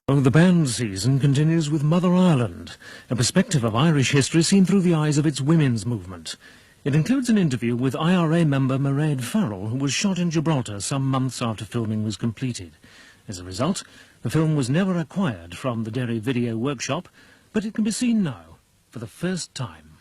Oh, the band season continues with Mother Ireland, a perspective of Irish history seen through the eyes of its women's movement. It includes an interview with IRA member Mairead Farrell, who was shot in Gibraltar some months after filming was completed. As a result, the film was never acquired from the Derry Video Workshop, but it can be seen now for the first time.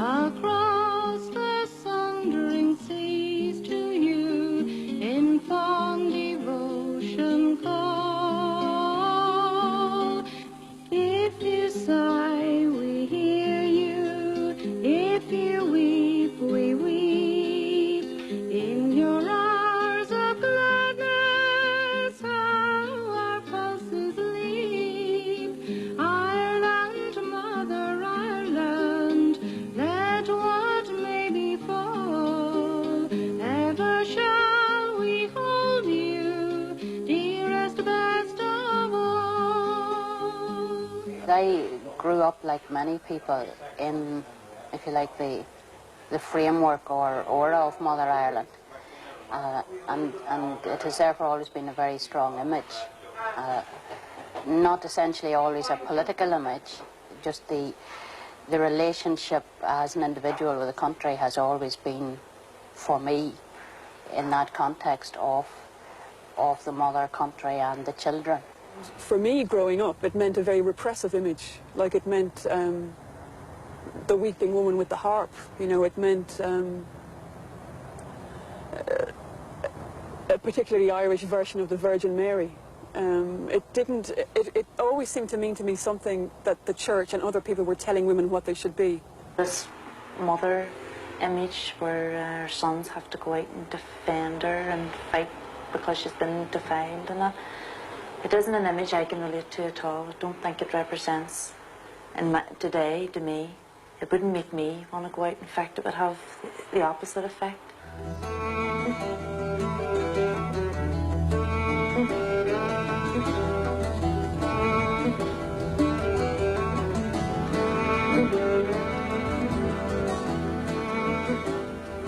Across the sundering seas to you in fond devotion call. If you sigh, we hear you. If you weep, we weep. In your hours of gladness, how our pulses leap. Ireland, Mother Ireland, let what may befall, ever shall we hold you, dearest, best of all. I grew up, like many people, in, if you like, the framework or aura of Mother Ireland. And it has therefore always been a very strong image. Not essentially always a political image, just the relationship as an individual with the country has always been, for me, in that context of the mother country and the children. For me, growing up, it meant a very repressive image. Like, it meant the weeping woman with the harp. You know, it meant a particularly Irish version of the Virgin Mary. It always seemed to mean to me something that the church and other people were telling women what they should be. This mother image where her sons have to go out and defend her and fight because she's been defiled and that, it isn't an image I can relate to at all. I don't think it represents, today, to me, it wouldn't make me want to go out. In fact, it would have the opposite effect.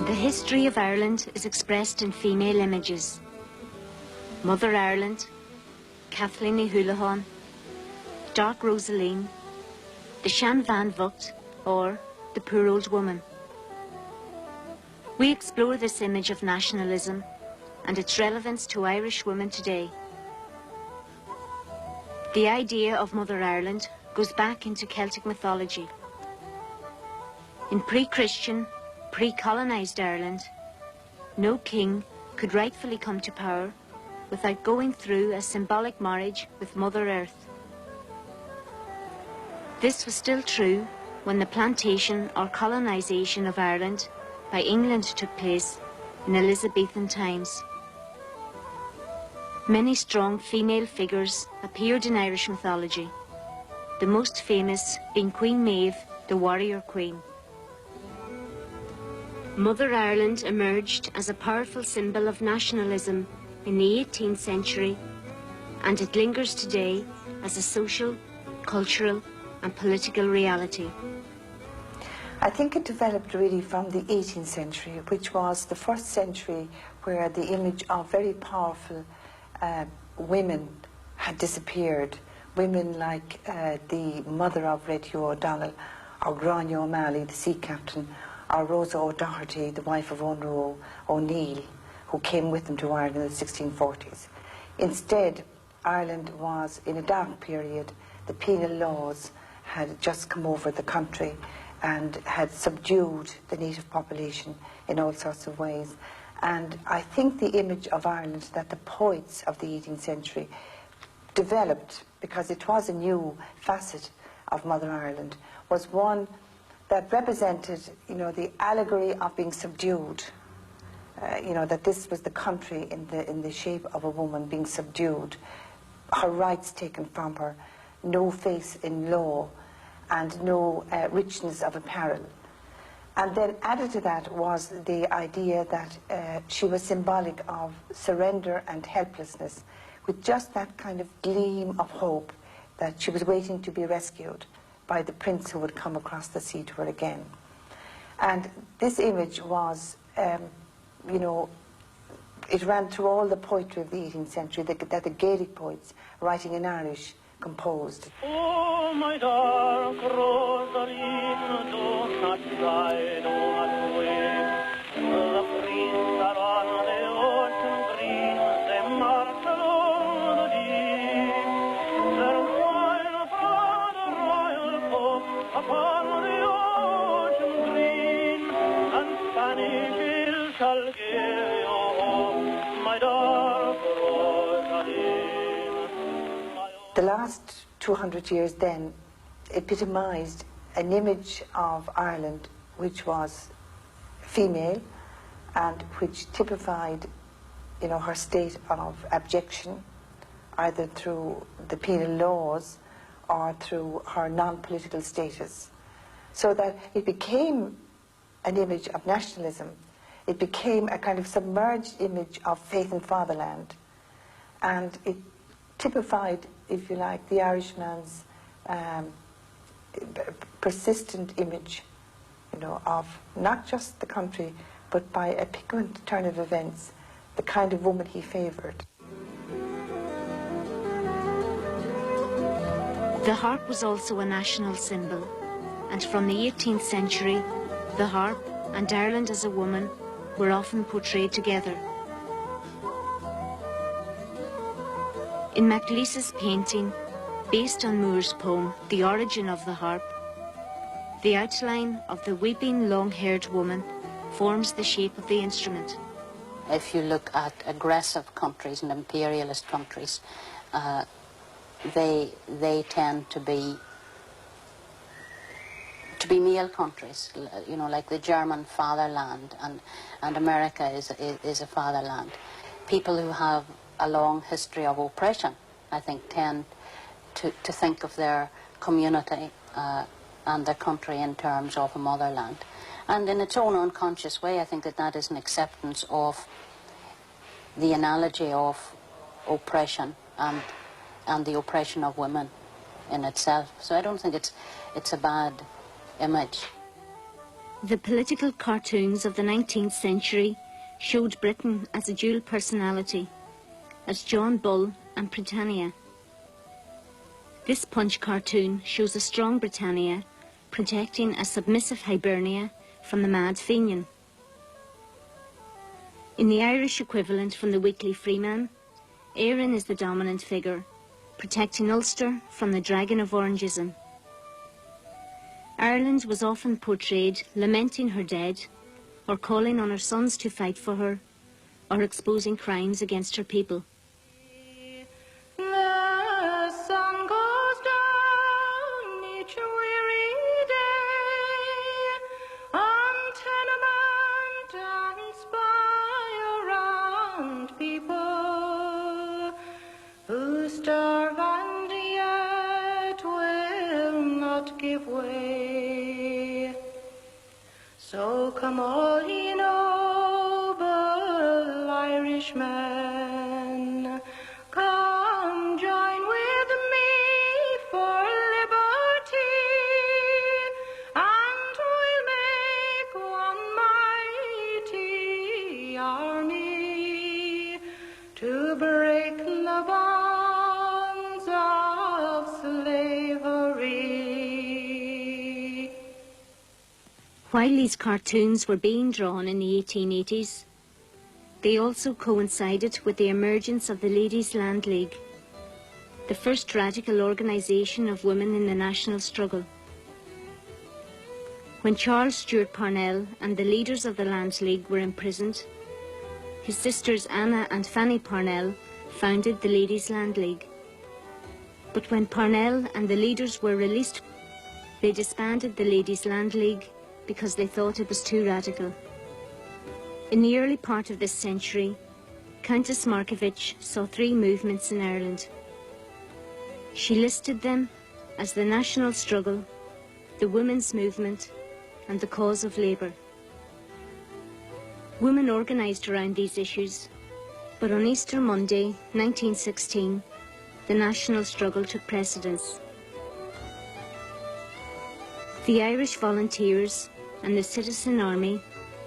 The history of Ireland is expressed in female images. Mother Ireland, Kathleen Ní Houliháin, Dark Rosaleen, the Shan Van Vocht, or the Poor Old Woman. We explore this image of nationalism and its relevance to Irish women today. The idea of Mother Ireland goes back into Celtic mythology. In pre-Christian, pre-colonised Ireland, no king could rightfully come to power without going through a symbolic marriage with Mother Earth. This was still true when the plantation or colonisation of Ireland by England took place in Elizabethan times. Many strong female figures appeared in Irish mythology, the most famous being Queen Maeve, the warrior queen. Mother Ireland emerged as a powerful symbol of nationalism in the 18th century, and it lingers today as a social, cultural and political reality. I think it developed really from the 18th century, which was the first century where the image of very powerful women had disappeared. Women like the mother of Red Hugh O'Donnell, or Grania O'Malley, the sea captain, or Rosa O'Doherty, the wife of Onru O'Neill, who came with them to Ireland in the 1640s. Instead, Ireland was in a dark period. The penal laws had just come over the country and had subdued the native population in all sorts of ways. And I think the image of Ireland that the poets of the 18th century developed, because it was a new facet of Mother Ireland, was one that represented, you know, the allegory of being subdued you know, that this was the country in the shape of a woman being subdued, her rights taken from her, no face in law, and no richness of apparel. And then added to that was the idea that she was symbolic of surrender and helplessness, with just that kind of gleam of hope that she was waiting to be rescued by the prince who would come across the sea to her again. And this image was, you know, it ran through all the poetry of the 18th century that the Gaelic poets, writing in Irish, composed. Oh, my dark Rosarine, do not die, do not wait. The prince are on the ocean green, they march along the deep. Their wine from the royal folk upon the ocean green, and Spanish hills shall give you home, my dark Rosarine. The last 200 years then epitomized an image of Ireland which was female and which typified, you know, her state of abjection, either through the penal laws or through her non-political status. So that it became an image of nationalism. It became a kind of submerged image of faith in fatherland. And it typified, if you like, the Irishman's persistent image, you know, of not just the country, but by a piquant turn of events, the kind of woman he favoured. The harp was also a national symbol, and from the 18th century, the harp and Ireland as a woman were often portrayed together. In MacLeise's painting, based on Moore's poem, The Origin of the Harp, the outline of the weeping, long-haired woman forms the shape of the instrument. If you look at aggressive countries and imperialist countries, they tend to be male countries, you know, like the German fatherland, and America is a fatherland. People who have a long history of oppression, I think, tend to think of their community and their country in terms of a motherland. And in its own unconscious way, I think that is an acceptance of the analogy of oppression and the oppression of women in itself. So I don't think it's a bad image. The political cartoons of the 19th century showed Britain as a dual personality, as John Bull and Britannia. This Punch cartoon shows a strong Britannia protecting a submissive Hibernia from the mad Fenian. In the Irish equivalent from the Weekly Freeman, Éireann is the dominant figure, protecting Ulster from the dragon of Orangism. Ireland was often portrayed lamenting her dead, or calling on her sons to fight for her, or exposing crimes against her people. The sun goes down each weary day on tenement and spire and people who starve and yet will not give way. So come all ye noble Irishmen, come join with me for liberty, and we'll make one mighty army to break the bonds of slavery. While these cartoons were being drawn in the 1880s, they also coincided with the emergence of the Ladies' Land League, the first radical organisation of women in the national struggle. When Charles Stewart Parnell and the leaders of the Land League were imprisoned, his sisters Anna and Fanny Parnell founded the Ladies' Land League. But when Parnell and the leaders were released, they disbanded the Ladies' Land League because they thought it was too radical. In the early part of this century, Countess Markievicz saw three movements in Ireland. She listed them as the national struggle, the women's movement, and the cause of labour. Women organised around these issues, but on Easter Monday, 1916, the national struggle took precedence. The Irish Volunteers and the Citizen Army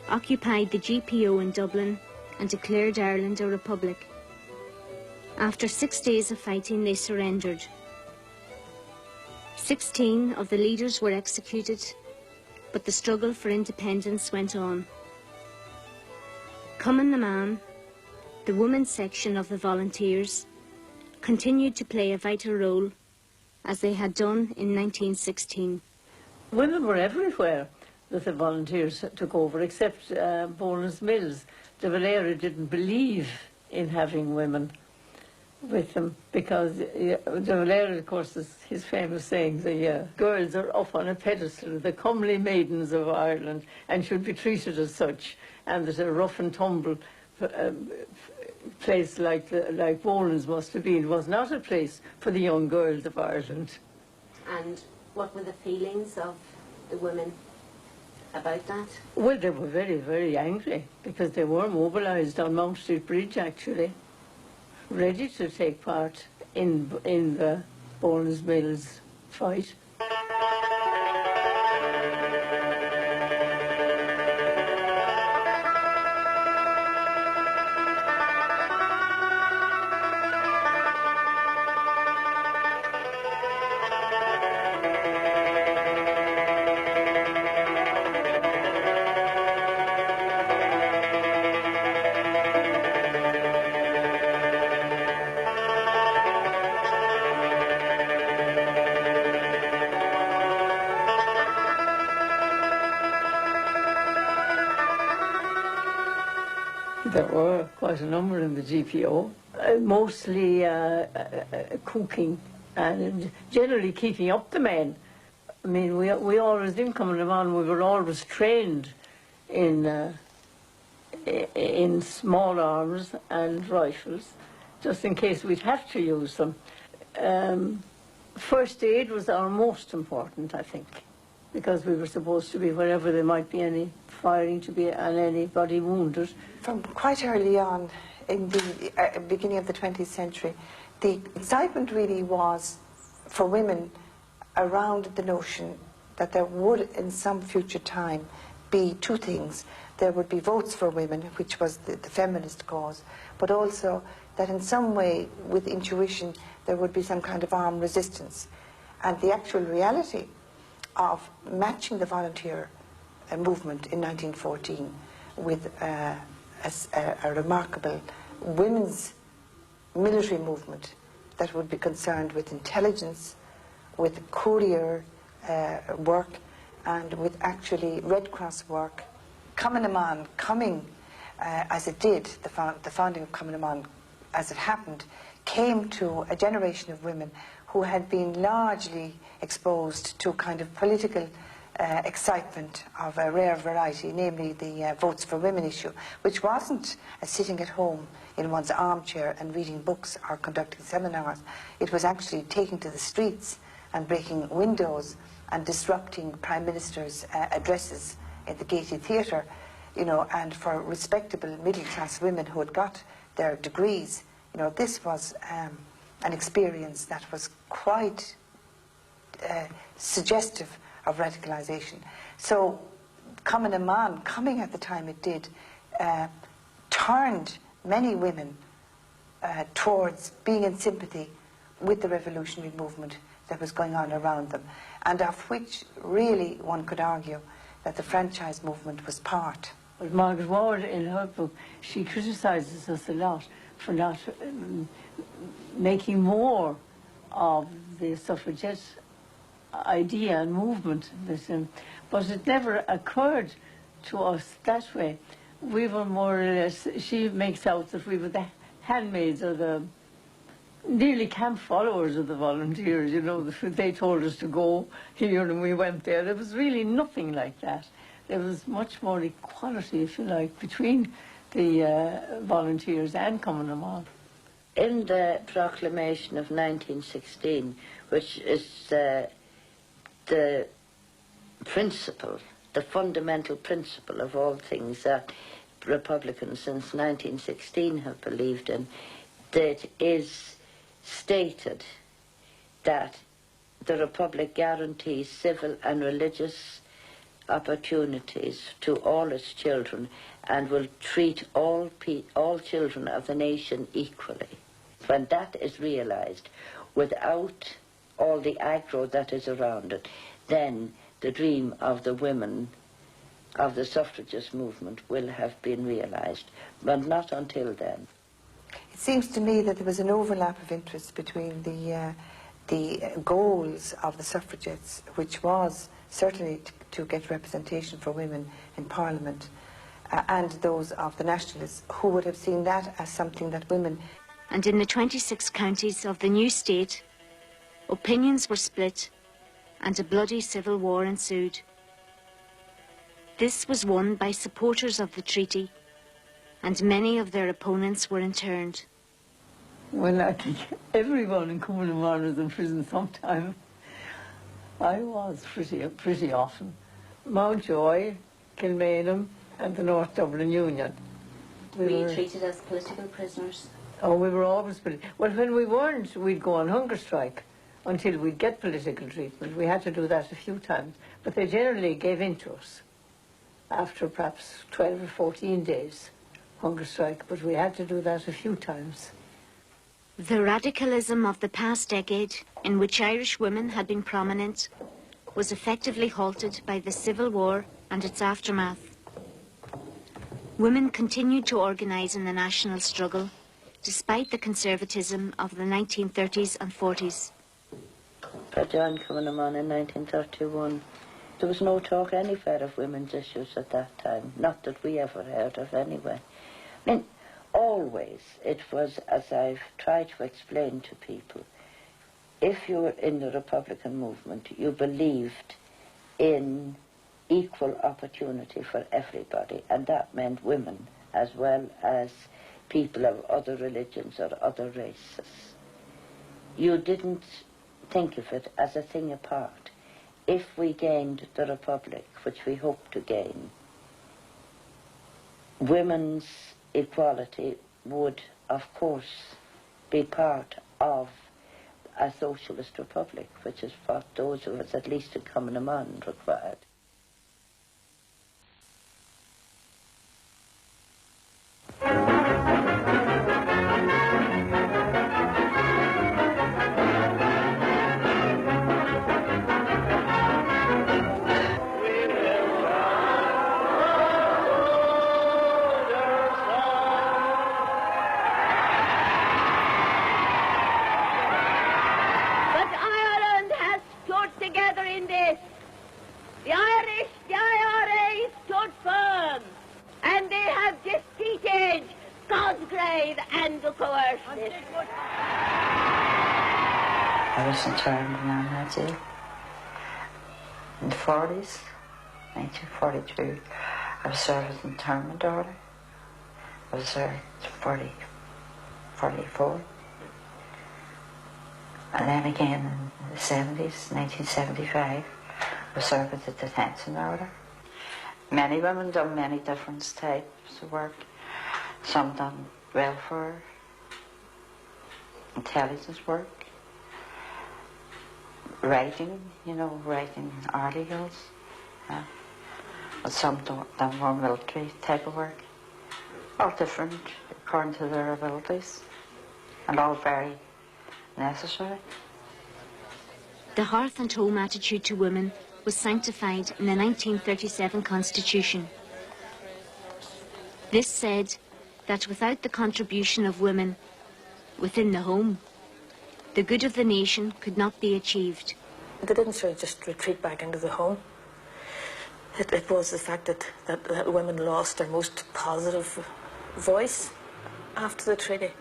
occupied the GPO in Dublin and declared Ireland a republic. After 6 days of fighting, they surrendered. 16 of the leaders were executed, but the struggle for independence went on. Cumann na mBan, the women's section of the Volunteers, continued to play a vital role, as they had done in 1916. Women were everywhere that the Volunteers took over, except Boland's Mills. De Valera didn't believe in having women with them because De Valera, of course, is his famous saying, the girls are up on a pedestal, the comely maidens of Ireland, and should be treated as such, and that a rough and tumble place like Boland's must have been was not a place for the young girls of Ireland. And what were the feelings of the women about that? Well, they were very, very angry because they were mobilised on Mount Street Bridge, actually, ready to take part in the Boland's Mills fight. There were quite a number in the GPO, mostly cooking and generally keeping up the men. I mean, we always, in Cumann na mBan, we were always trained in small arms and rifles, just in case we'd have to use them. First aid was our most important, I think, because we were supposed to be wherever there might be any firing to be and anybody wounded. From quite early on, in the beginning of the 20th century, the excitement really was for women around the notion that there would, in some future time, be two things. There would be votes for women, which was the feminist cause, but also that in some way, with intuition, there would be some kind of armed resistance. And the actual reality of matching the volunteer movement in 1914 with a remarkable women's military movement that would be concerned with intelligence, with courier work, and with actually Red Cross work. Cumann na mBan coming as it did, the founding of Cumann na mBan as it happened, came to a generation of women who had been largely exposed to kind of political excitement of a rare variety, namely the Votes for Women issue, which wasn't sitting at home in one's armchair and reading books or conducting seminars. It was actually taking to the streets and breaking windows and disrupting Prime Minister's addresses in the Gaiety Theatre, you know, and for respectable middle-class women who had got their degrees, you know, this was an experience that was quite suggestive of radicalization. So Cumann na mBan, coming at the time it did, turned many women towards being in sympathy with the revolutionary movement that was going on around them, and of which really one could argue that the franchise movement was part. Well, Margaret Ward, in her book, she criticises us a lot for not making more of the suffragette idea and movement. But it never occurred to us that way. We were more or less, she makes out that we were the handmaids or the nearly camp followers of the volunteers, you know, they told us to go here and we went there. There was really nothing like that. there was much more equality, if you like, between the volunteers and Cumann na mBan. In the proclamation of 1916, which is the principle, the fundamental principle of all things that Republicans since 1916 have believed in, that is stated that the Republic guarantees civil and religious opportunities to all its children and will treat all children of the nation equally. When that is realised, without all the aggro that is around it, then the dream of the women of the suffragist movement will have been realised, but not until then. It seems to me that there was an overlap of interest between the goals of the suffragettes, which was certainly to get representation for women in Parliament, and those of the nationalists, who would have seen that as something that women... And in the 26 counties of the new state, opinions were split and a bloody civil war ensued. This was won by supporters of the treaty, and many of their opponents were interned. Well, I think everyone in Cumann na mBan was in prison sometime. I was pretty often. Mountjoy, Kilmainham, and the North Dublin Union. We were treated as political prisoners. Oh, we were always well, when we weren't, we'd go on hunger strike until we'd get political treatment. We had to do that a few times, but they generally gave in to us after perhaps 12 or 14 days hunger strike, but we had to do that a few times. The radicalism of the past decade, in which Irish women had been prominent, was effectively halted by the Civil War and its aftermath. Women continued to organise in the national struggle, despite the conservatism of the 1930s and 40s. I joined Cumann na mBan in 1931. There was no talk anywhere of women's issues at that time, not that we ever heard of anyway. I mean, always it was, as I've tried to explain to people, if you were in the Republican movement, you believed in equal opportunity for everybody, and that meant women as well as people of other religions or other races. You didn't think of it as a thing apart. If we gained the Republic, which we hope to gain, women's equality would, of course, be part of a socialist republic, which is what those of us, at least in Cumann na mBan, required. The IRA stood firm, and they have defeated Cosgrave and the coercive. I was interned in Armagh in the 40s, 1942. I was served as internment order. I was there to 44. And then again in the 70s, 1975. Was served with the detention order. Many women done many different types of work. Some done welfare, intelligence work, writing, writing articles. But some done more military type of work. All different according to their abilities, and all very necessary. The hearth and home attitude to women was sanctified in the 1937 Constitution. This said that without the contribution of women within the home, the good of the nation could not be achieved. They didn't sort of just retreat back into the home. It was the fact that women lost their most positive voice after the treaty.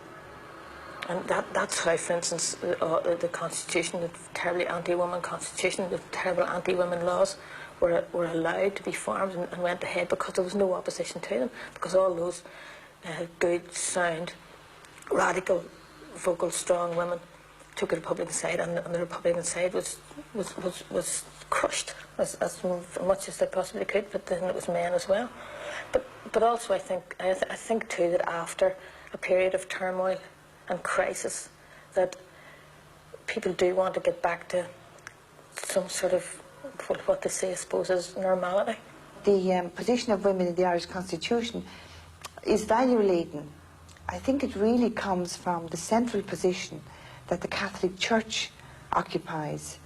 And that's how, for instance, the Constitution, the terribly anti-woman Constitution, the terrible anti-women laws, were allowed to be formed and went ahead because there was no opposition to them, because all those good, sound, radical, vocal, strong women took the Republican side, and the Republican side was crushed as much as they possibly could. But then it was men as well. But also I think too that after a period of turmoil and crisis, that people do want to get back to some sort of what they say, I suppose, is normality. The position of women in the Irish Constitution is value-laden. I think it really comes from the central position that the Catholic Church occupies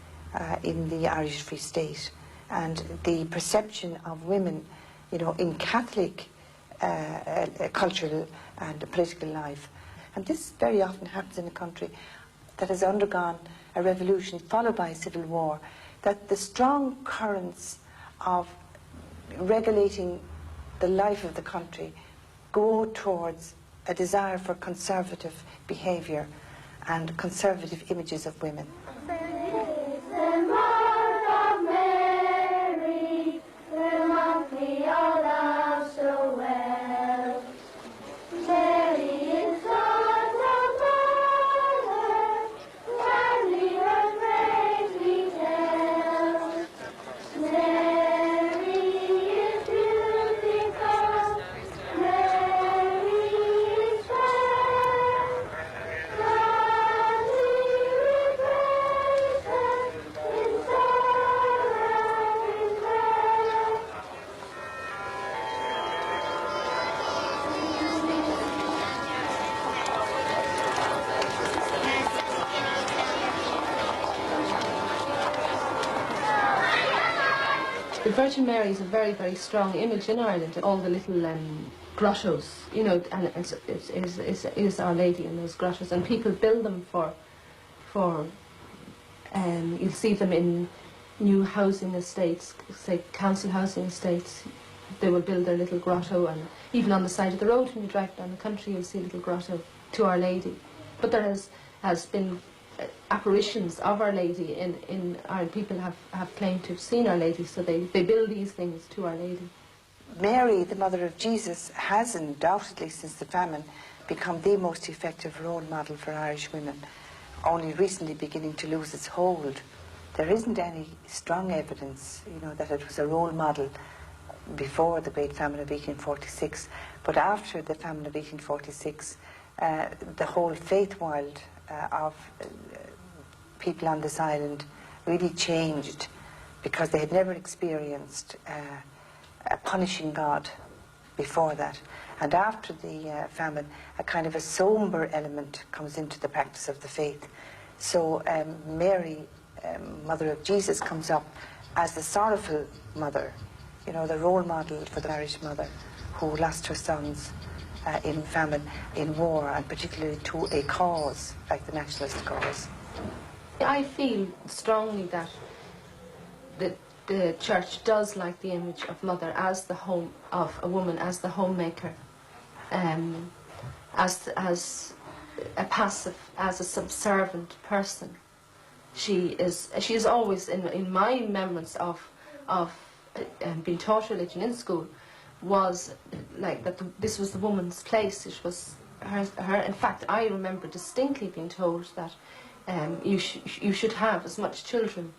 in the Irish Free State, and the perception of women, you know, in Catholic cultural and political life. And this very often happens in a country that has undergone a revolution followed by a civil war, that the strong currents of regulating the life of the country go towards a desire for conservative behaviour and conservative images of women. The Virgin Mary is a very, very strong image in Ireland. All the little grottos, you know, and it is Our Lady in those grottos, and people build them for you'll see them in new housing estates, say council housing estates. They will build their little grotto, and even on the side of the road when you drive down the country, you'll see a little grotto to Our Lady. But there has been apparitions of Our Lady in Ireland. People have claimed to have seen Our Lady, so they build these things to Our Lady. Mary, the mother of Jesus, has undoubtedly, since the famine, become the most effective role model for Irish women, only recently beginning to lose its hold. There isn't any strong evidence, you know, that it was a role model before the Great Famine of 1846, but after the famine of 1846, the whole faith world of people on this island really changed, because they had never experienced a punishing God before that. And after the famine, a kind of a somber element comes into the practice of the faith. So Mary, Mother of Jesus, comes up as the sorrowful mother, you know, the role model for the Irish mother who lost her sons in famine, in war, and particularly to a cause like the nationalist cause. I feel strongly that the Church does like the image of mother as the home of a woman, as the homemaker, as a passive, as a subservient person. She is always, in my remembrance of being taught religion in school, was like that this was the woman's place. It was her. In fact, I remember distinctly being told that you should have as much children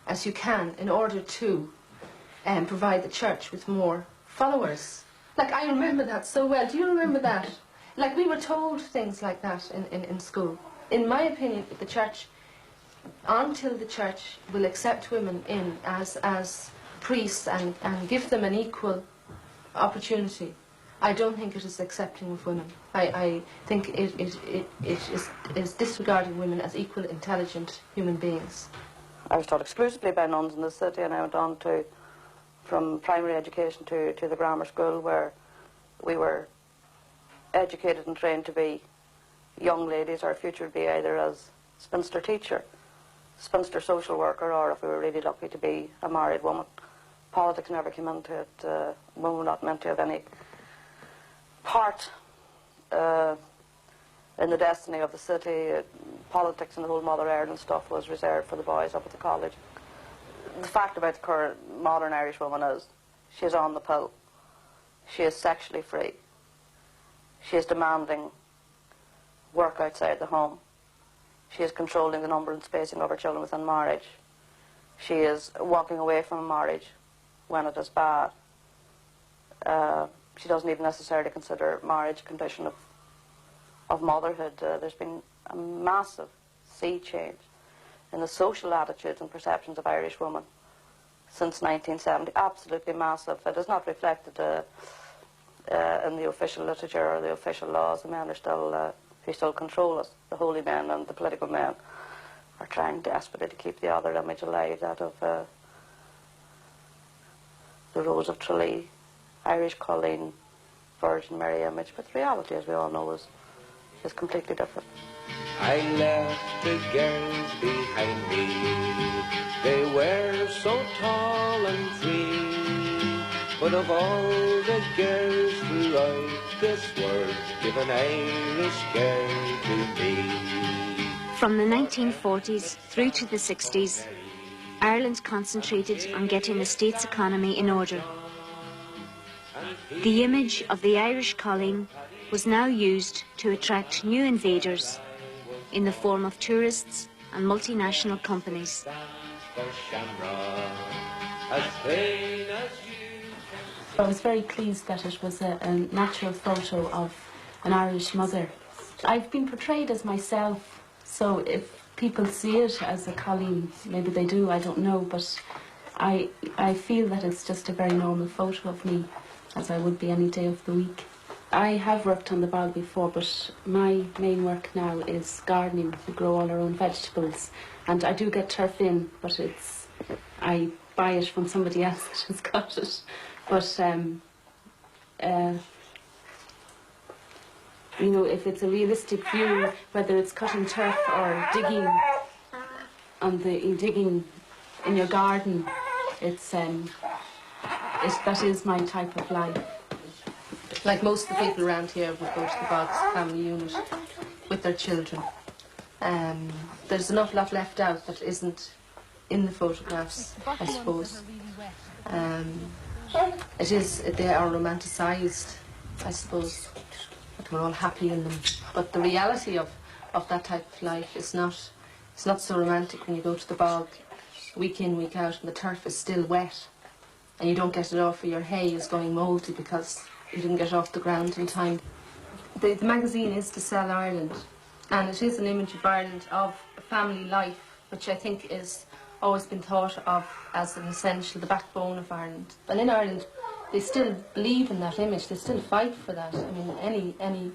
as you can in order to provide the church with more followers. Like, I remember that so well. Do you remember that? Like, we were told things like that in school. In my opinion, the church, until the church will accept women in as priests and give them an equal opportunity, I don't think it is accepting of women. I think it is disregarding women as equal, intelligent human beings. I was taught exclusively by nuns in the city, and I went on from primary education to the grammar school, where we were educated and trained to be young ladies. Our future would be either as spinster teacher, spinster social worker, or if we were really lucky to be a married woman. Politics never came into it. Women were not meant to have any part in the destiny of the city. Politics and the whole Mother Ireland stuff was reserved for the boys up at the college. the fact about the current modern Irish woman is she is on the pill. She is sexually free. She is demanding work outside the home. She is controlling the number and spacing of her children within marriage. She is walking away from a marriage when it is bad. She doesn't even necessarily consider marriage a condition of motherhood. There's been a massive sea change in the social attitudes and perceptions of Irish women since 1970. Absolutely massive. It is not reflected in the official literature or the official laws. The men are still, who still control us, the holy men and the political men, are trying desperately to keep the other image alive, that of the Rose of Tralee, Irish Colleen, Virgin Mary image. But the reality, as we all know, is completely different. I left the girls behind me. They were so tall and free. But of all the girls throughout this world, give an Irish girl to me. From the 1940s through to the 60s, Ireland concentrated on getting the state's economy in order. The image of the Irish Colleen was now used to attract new invaders in the form of tourists and multinational companies. I was very pleased that it was a natural photo of an Irish mother. I've been portrayed as myself, so if people see it as a Colleen, maybe they do, I don't know, but I feel that it's just a very normal photo of me, as I would be any day of the week. I have worked on the bog before, but my main work now is gardening. We grow all our own vegetables, and I do get turf in, but I buy it from somebody else that has got it. But you know, if it's a realistic view, whether it's cutting turf or digging digging in your garden, that is my type of life. Like most of the people around here would go to the Boggs family unit with their children. There's an awful lot left out that isn't in the photographs, I suppose. They are romanticised, I suppose. But we're all happy in them. But the reality of that type of life is not so romantic when you go to the bog week in, week out, and the turf is still wet, and you don't get it off, or your hay is going mouldy because you didn't get it off the ground in time. The magazine is to sell Ireland, and it is an image of Ireland, of family life, which I think is always been thought of as an essential, the backbone of Ireland. And in Ireland, they still believe in that image, they still fight for that. I mean, any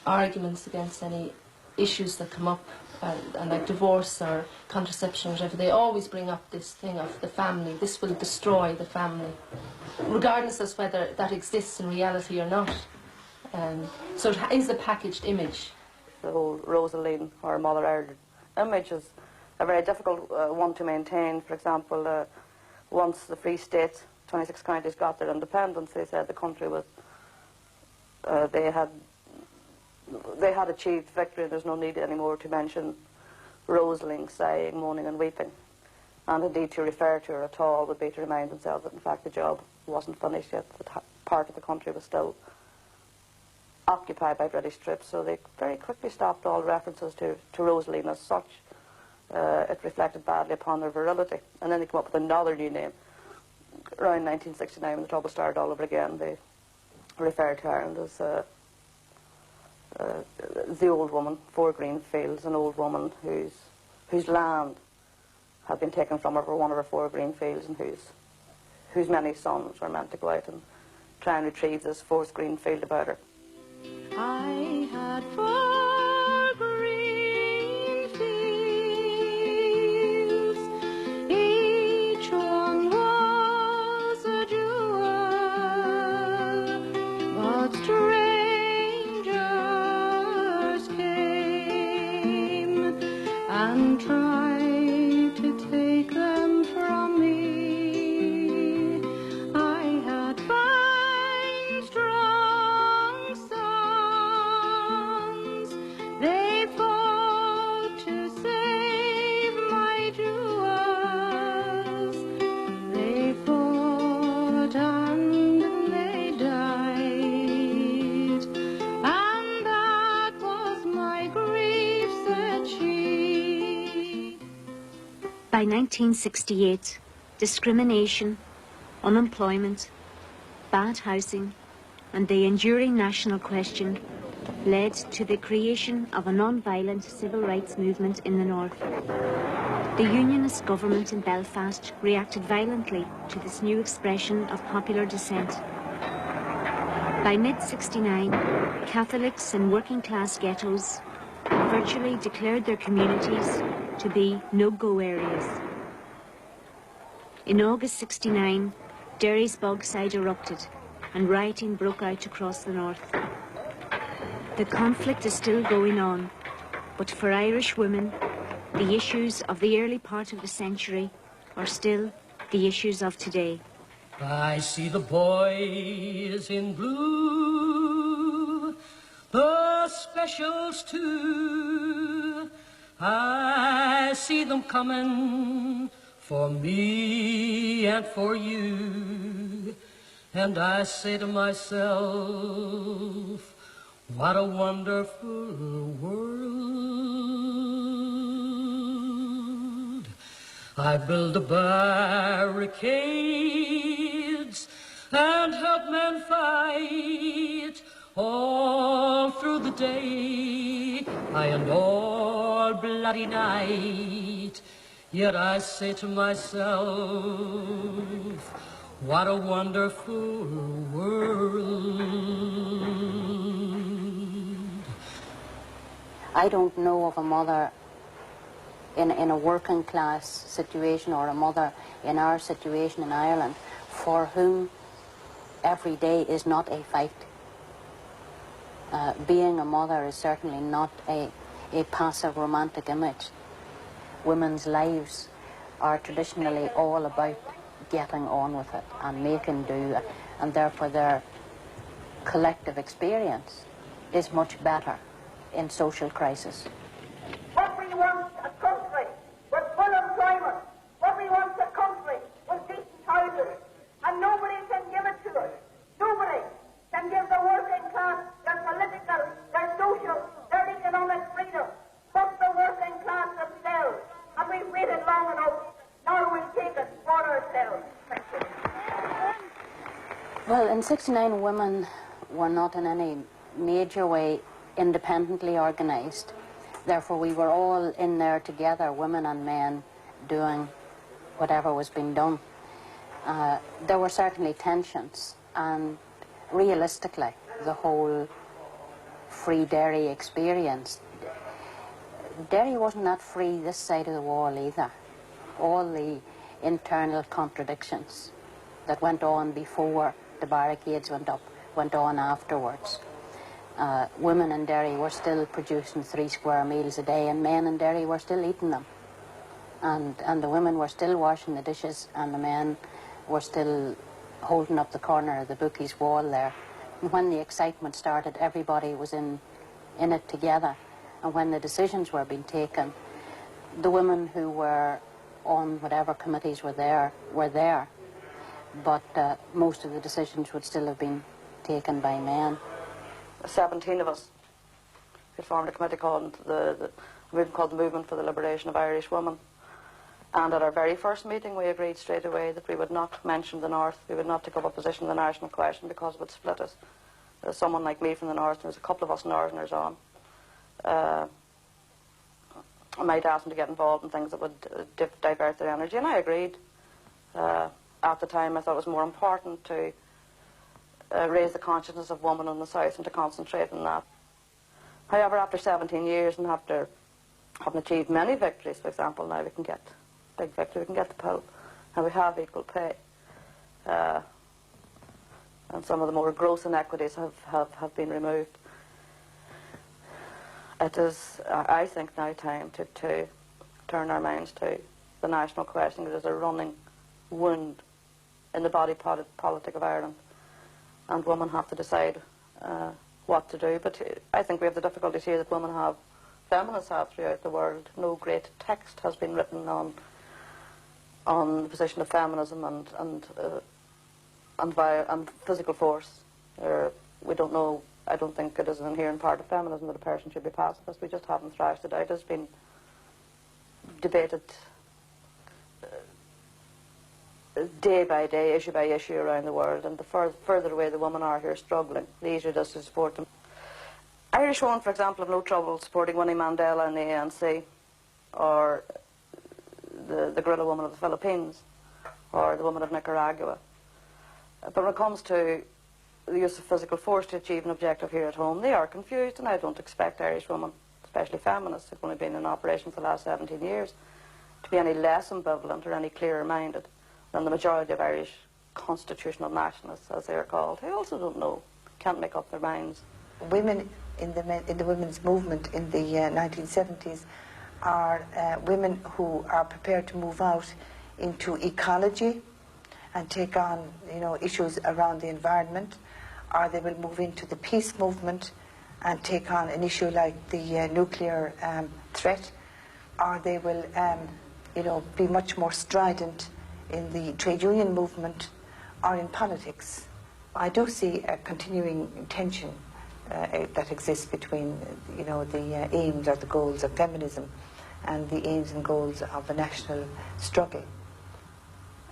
arguments against any issues that come up, and like divorce or contraception or whatever, they always bring up this thing of the family. This will destroy the family, regardless of whether that exists in reality or not. So it is a packaged image. The whole Rosaleen or Mother Ireland image is a very difficult one to maintain. For example, once the Free States, 26 counties, got their independence, they said the country was, they had achieved victory, and there's no need anymore to mention Rosaleen sighing, moaning and weeping. And indeed to refer to her at all would be to remind themselves that in fact the job wasn't finished yet, that part of the country was still occupied by British troops. So they very quickly stopped all references to Rosaleen as such. It reflected badly upon their virility. And then they came up with another new name. Around 1969, when the trouble started all over again, they referred to Ireland as the old woman, 4 green fields, an old woman whose land had been taken from her for one of her 4 green fields, and whose many sons were meant to go out and try and retrieve this 4th green field about her. I had 4 green fields, each one was a jewel, but strangers came and tried to take them from me. I had 5 strong sons. They fought to save my jewels. By 1968, discrimination, unemployment, bad housing, and the enduring national question led to the creation of a non-violent civil rights movement in the north. The unionist government in Belfast reacted violently to this new expression of popular dissent. By mid-69, Catholics in working-class ghettos virtually declared their communities to be no-go areas. In August 69, Derry's Bogside erupted and rioting broke out across the north. The conflict is still going on, but for Irish women, the issues of the early part of the century are still the issues of today. I see the boys in blue, the specials too. I see them coming for me and for you. And I say to myself, what a wonderful world. I build the barricades and help men fight all through the day, aye, and all bloody night. Yet I say to myself, what a wonderful world. I don't know of a mother in a working class situation or a mother in our situation in Ireland for whom every day is not a fight. Being a mother is certainly not a passive romantic image. Women's lives are traditionally all about getting on with it and making do, and therefore their collective experience is much better in social crisis. What we want a country with full employment. What we want a country with decent houses. And nobody can give it to us. Nobody can give the working class their political, their social, their economic freedom. But the working class themselves. And we've waited long enough. Now we'll take it for ourselves. Thank you. Well, in '69, women were not in any major way independently organised. Therefore, we were all in there together, women and men, doing whatever was being done. There were certainly tensions, and realistically, the whole free Derry experience, Derry wasn't that free this side of the wall either. All the internal contradictions that went on before the barricades went up, went on afterwards. Women in Derry were still producing 3 square meals a day, and men in Derry were still eating them. And the women were still washing the dishes, and the men were still holding up the corner of the bookies wall there. And when the excitement started, everybody was in it together. And when the decisions were being taken, the women who were on whatever committees were there, but most of the decisions would still have been taken by men. 17 of us had formed a committee called the Movement for the Liberation of Irish Women. And at our very first meeting, we agreed straight away that we would not mention the North. We would not take up a position in the national question because it would split us. There was someone like me from the North, and there was a couple of us Northerners on. I might ask them to get involved in things that would divert their energy, and I agreed. At the time, I thought it was more important to raise the consciousness of women in the South and to concentrate on that. However, after 17 years and after having achieved many victories, for example, now we can get big victory, we can get the Pope, and we have equal pay. And some of the more gross inequities have been removed. It is, I think, now time to turn our minds to the national question. It is a running wound in the body politic of Ireland, and women have to decide what to do. But I think we have the difficulties here that women have, feminists have throughout the world. No great text has been written on the position of feminism and physical force. We don't know. I don't think it is an inherent part of feminism that a person should be pacifist. We just haven't thrashed it out. It's been debated day by day, issue by issue around the world, and the further away the women are here struggling, the easier it is to support them. Irish women, for example, have no trouble supporting Winnie Mandela and the ANC, or the guerrilla woman of the Philippines, or the woman of Nicaragua. But when it comes to the use of physical force to achieve an objective here at home, they are confused, and I don't expect Irish women, especially feminists, who've only been in operation for the last 17 years, to be any less ambivalent or any clearer-minded than the majority of Irish constitutional nationalists, as they are called, who also don't know, can't make up their minds. Women in the women's movement in the 1970s are women who are prepared to move out into ecology and take on, you know, issues around the environment, or they will move into the peace movement and take on an issue like the nuclear threat, or they will, you know, be much more strident in the trade union movement or in politics. I do see a continuing tension that exists between, you know, the aims or the goals of feminism and the aims and goals of a national struggle.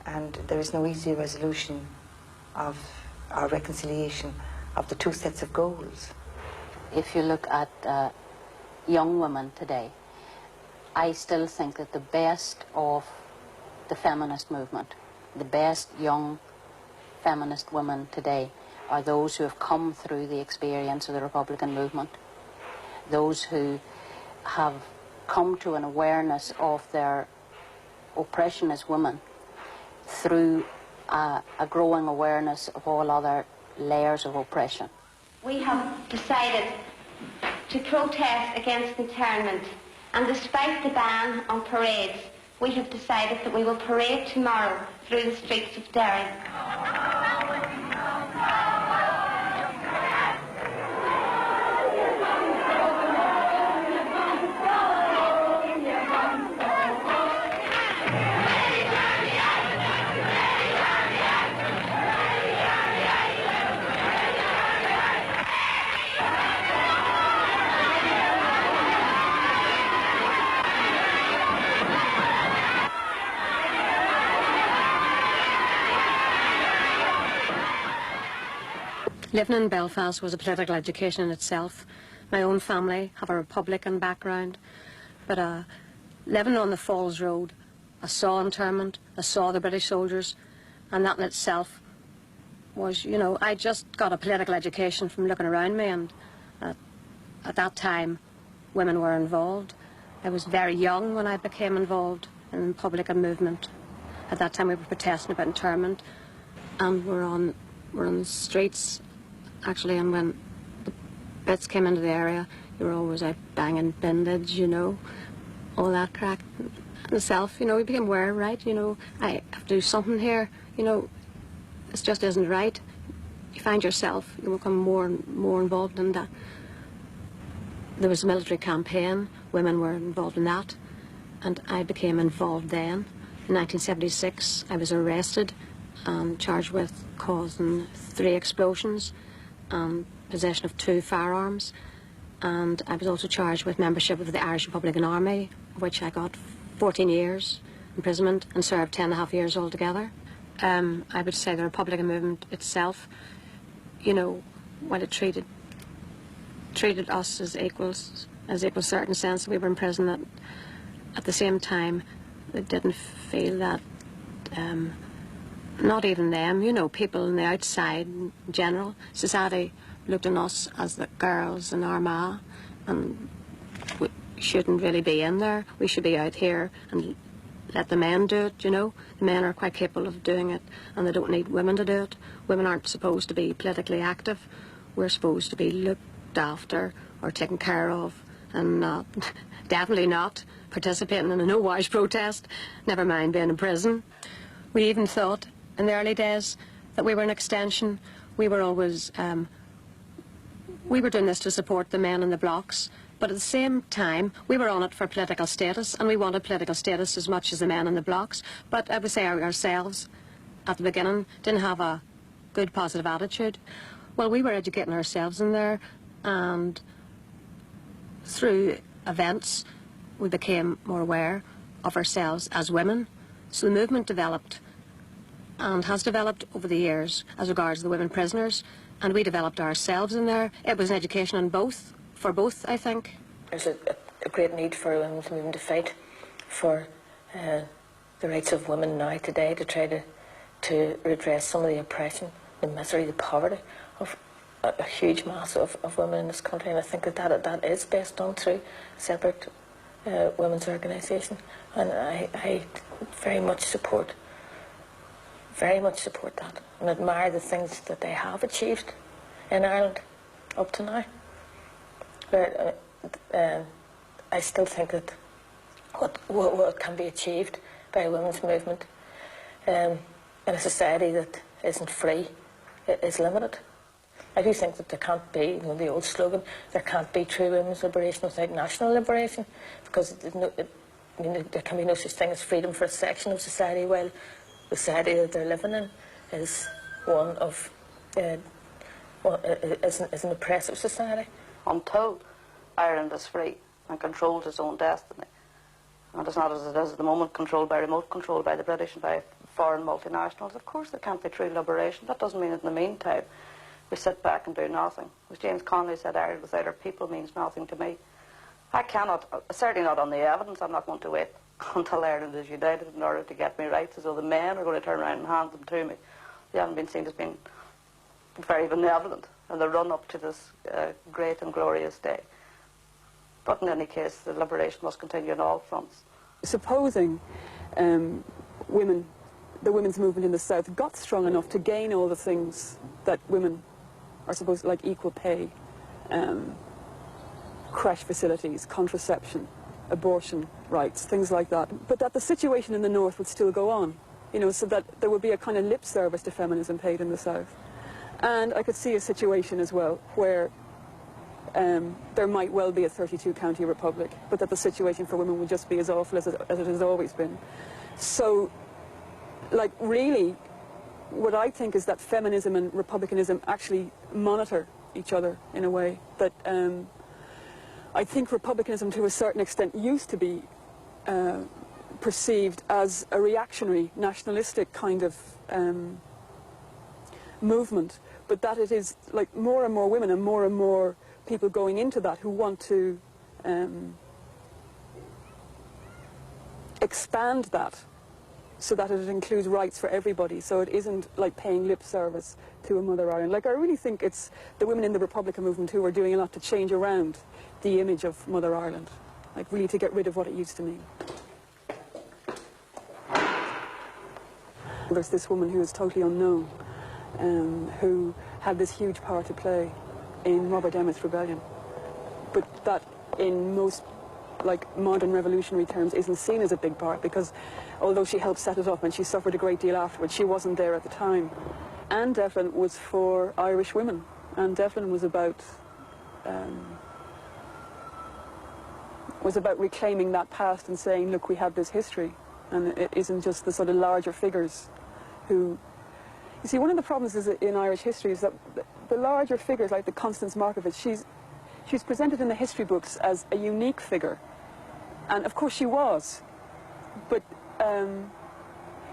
And there is no easy resolution of our reconciliation of the two sets of goals. If you look at young women today, I still think that the best of the feminist movement, the best young feminist women today, are those who have come through the experience of the Republican movement, those who have come to an awareness of their oppression as women through a growing awareness of all other layers of oppression. We have decided to protest against internment, and despite the ban on parades, we have decided that we will parade tomorrow through the streets of Derry. Living in Belfast was a political education in itself. My own family have a Republican background, but living on the Falls Road, I saw internment, I saw the British soldiers, and that in itself was, you know, I just got a political education from looking around me, and at that time women were involved. I was very young when I became involved in the Republican movement. At that time we were protesting about internment, and we're on the streets actually, and when the Brits came into the area, you were always out banging bindage, you know, all that crack. Myself, you know, we became aware, right, you know, I have to do something here, you know, this just isn't right. You find yourself, you become more and more involved in that. There was a military campaign, women were involved in that, and I became involved then. In 1976, I was arrested and charged with causing 3 explosions and possession of 2 firearms, and I was also charged with membership of the Irish Republican Army, which I got 14 years imprisonment and served 10.5 years altogether. I would say the Republican movement itself, you know, when it treated us as equals, certain sense. We were in prison at the same time. They didn't feel that, not even them, you know, people on the outside in general, society looked on us as the girls in Armagh, and we shouldn't really be in there. We should be out here and let the men do it, you know. The men are quite capable of doing it, and they don't need women to do it. Women aren't supposed to be politically active. We're supposed to be looked after or taken care of, and not, definitely not participating in a no-wash protest, never mind being in prison. We even thought in the early days that we were an extension. We were always, we were doing this to support the men in the blocks, but at the same time we were on it for political status, and we wanted political status as much as the men in the blocks. But I would say ourselves at the beginning didn't have a good positive attitude. Well, we were educating ourselves in there, and through events we became more aware of ourselves as women. So the movement developed and has developed over the years as regards the women prisoners, and we developed ourselves in there. It was an education on both, for both, I think. There's a great need for women's movement to fight for the rights of women now today, to try to redress some of the oppression, the misery, the poverty of a huge mass of women in this country. And I think that is best done through a separate women's organisation. And I very much support that, and admire the things that they have achieved in Ireland up to now. But I still think that what can be achieved by a women's movement in a society that isn't free is limited. I do think that there can't be, the old slogan, there can't be true women's liberation without national liberation, because there can be no such thing as freedom for a section of society, while the society that they're living in is one of is an oppressive society. Until Ireland is free and controls its own destiny, and it's not as it is at the moment, controlled by remote control by the British and by foreign multinationals, of course there can't be true liberation. That doesn't mean that in the meantime we sit back and do nothing. As James Connolly said, Ireland without our people means nothing to me. I cannot, certainly not on the evidence, I'm not going to wait until Ireland is united in order to get me rights, as though the men are going to turn around and hand them to me. They haven't been seen as being very benevolent in the run-up to this great and glorious day. But in any case, the liberation must continue on all fronts. Supposing the women's movement in the South got strong enough to gain all the things that women are supposed to, like equal pay, creche facilities, contraception, abortion rights, things like that, but that the situation in the North would still go on, so that there would be a kind of lip service to feminism paid in the South. And I could see a situation as well where there might well be a 32-county republic, but that the situation for women would just be as awful as it has always been. So, like, really, what I think is that feminism and republicanism actually monitor each other in a way that I think republicanism to a certain extent used to be perceived as a reactionary, nationalistic kind of movement, but that it is like more and more women and more people going into that who want to expand that so that it includes rights for everybody, so it isn't like paying lip service to a Mother Ireland. Like, I really think it's the women in the Republican movement who are doing a lot to change around the image of Mother Ireland, like really to get rid of what it used to mean. There's this woman who is totally unknown, who had this huge part to play in Robert Emmet's rebellion, but that in most modern revolutionary terms isn't seen as a big part, because although she helped set it up and she suffered a great deal afterwards, she wasn't there at the time. Anne Devlin was for Irish women. Anne Devlin was about reclaiming that past and saying, look, we have this history, and it isn't just the sort of larger figures who... You see, one of the problems is in Irish history is that the larger figures, like the Constance Markievicz, she's presented in the history books as a unique figure. And of course she was, but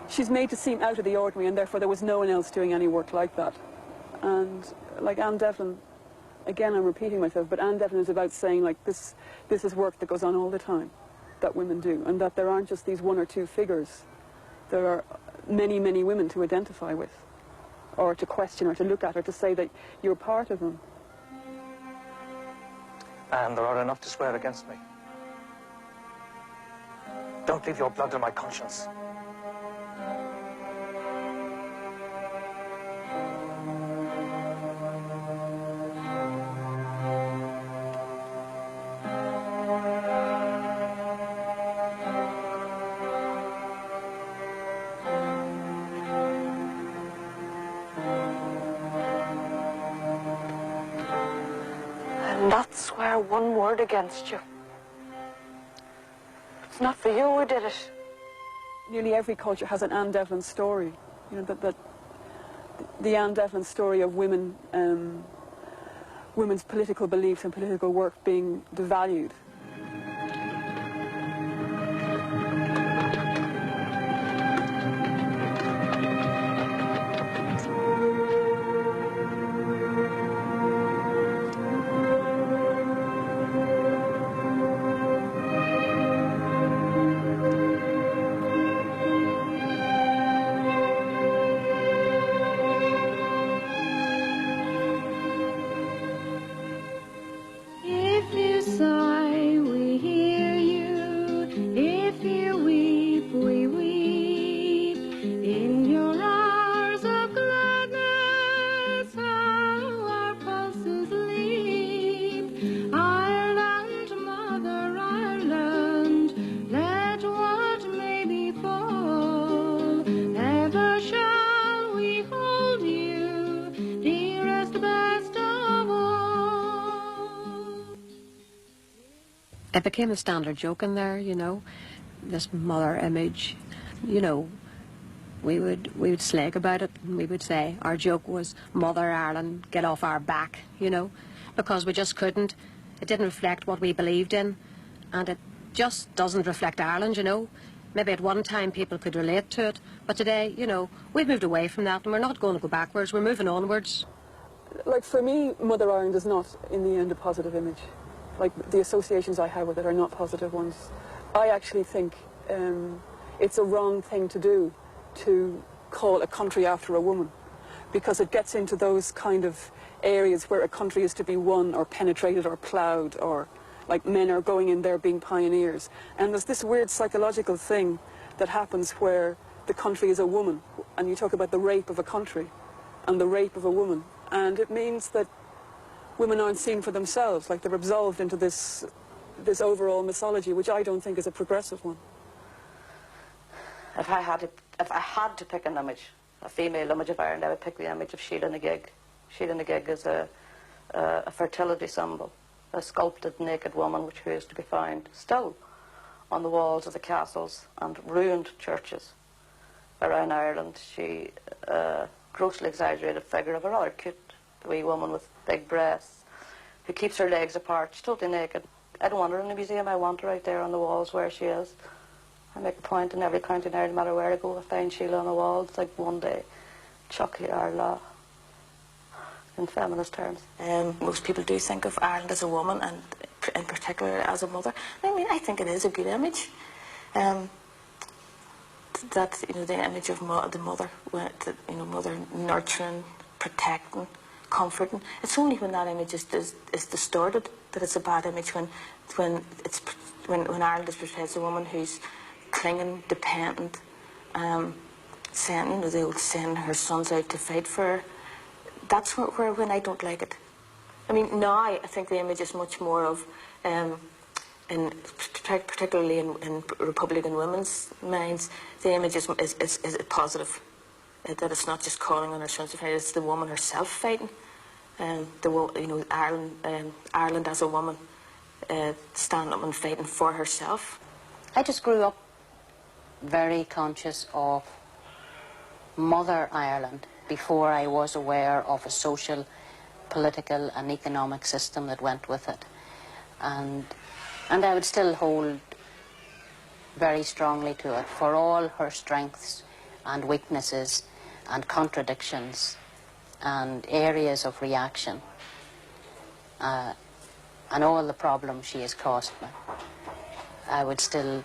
she's made to seem out of the ordinary, and therefore there was no one else doing any work like that. And like Anne Devlin, again I'm repeating myself, but Anne Devlin is about saying, like, this is work that goes on all the time, that women do, and that there aren't just these one or two figures. There are many, many women to identify with, or to question, or to look at, or to say that you're part of them. And there are enough to swear against me. Don't leave your blood on my conscience. And not swear one word against you. It's not for you who did it. Nearly every culture has an Anne Devlin story. That the Anne Devlin story of women, women's political beliefs and political work being devalued. It became a standard joke in there, you know, this mother image, you know. We would slag about it, and we would say our joke was, Mother Ireland, get off our back, you know, because we just couldn't. It didn't reflect what we believed in, and it just doesn't reflect Ireland, you know. Maybe at one time people could relate to it, but today, you know, we've moved away from that, and we're not going to go backwards, we're moving onwards. Like, for me, Mother Ireland is not, in the end, a positive image. Like, the associations I have with it are not positive ones. I actually think it's a wrong thing to do, to call a country after a woman, because it gets into those kind of areas where a country is to be won or penetrated or ploughed, or like men are going in there being pioneers. And there's this weird psychological thing that happens where the country is a woman, and you talk about the rape of a country and the rape of a woman, and it means that women aren't seen for themselves, like they're absolved into this overall mythology, which I don't think is a progressive one. If I had to pick an image, a female image of Ireland, I would pick the image of Sheila na Gig. Sheila na Gig is a fertility symbol, a sculpted naked woman who is to be found still on the walls of the castles and ruined churches around Ireland. She grossly exaggerated figure of a rather cute wee woman with big breasts who keeps her legs apart. She's totally naked. I don't want her in the museum. I want her out there on the walls where she is. I make a point in every county in Ireland, no matter where I go, I find Sheila on the wall. It's like one day, Chucky Arla, in feminist terms. Most people do think of Ireland as a woman, and in particular as a mother. I mean, I think it is a good image. That, you know, the image of the mother, you know, mother nurturing, protecting, comforting. It's only when that image is distorted that it's a bad image. When Ireland is portrayed as a woman who's clinging, dependent, saying, you know, the old saying, her son's out to fight for her. That's when I don't like it. I mean, now I think the image is much more of, particularly in Republican women's minds, the image is positive. That it's not just calling on her sons to fight; it's the woman herself fighting. You know, Ireland as a woman, standing up and fighting for herself. I just grew up very conscious of Mother Ireland before I was aware of a social, political and economic system that went with it. And I would still hold very strongly to it for all her strengths and weaknesses and contradictions and areas of reaction and all the problems she has caused me. I would still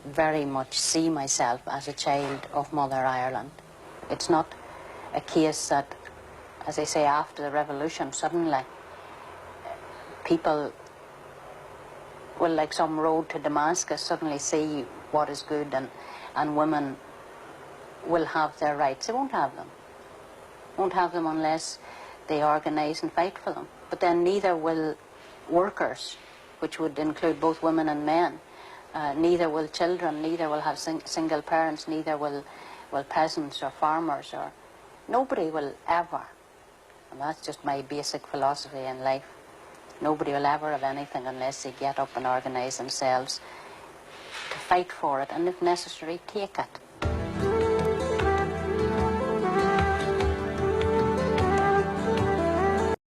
very much see myself as a child of Mother Ireland. It's not a case that, as I say, after the revolution, suddenly people will, like some road to Damascus, suddenly see what is good, and women will have their rights. They won't have them. Won't have them unless they organise and fight for them. But then neither will workers, which would include both women and men. Neither will children, neither will have single parents, neither will peasants or farmers, or nobody will ever, and that's just my basic philosophy in life, nobody will ever have anything unless they get up and organise themselves to fight for it, and if necessary, take it.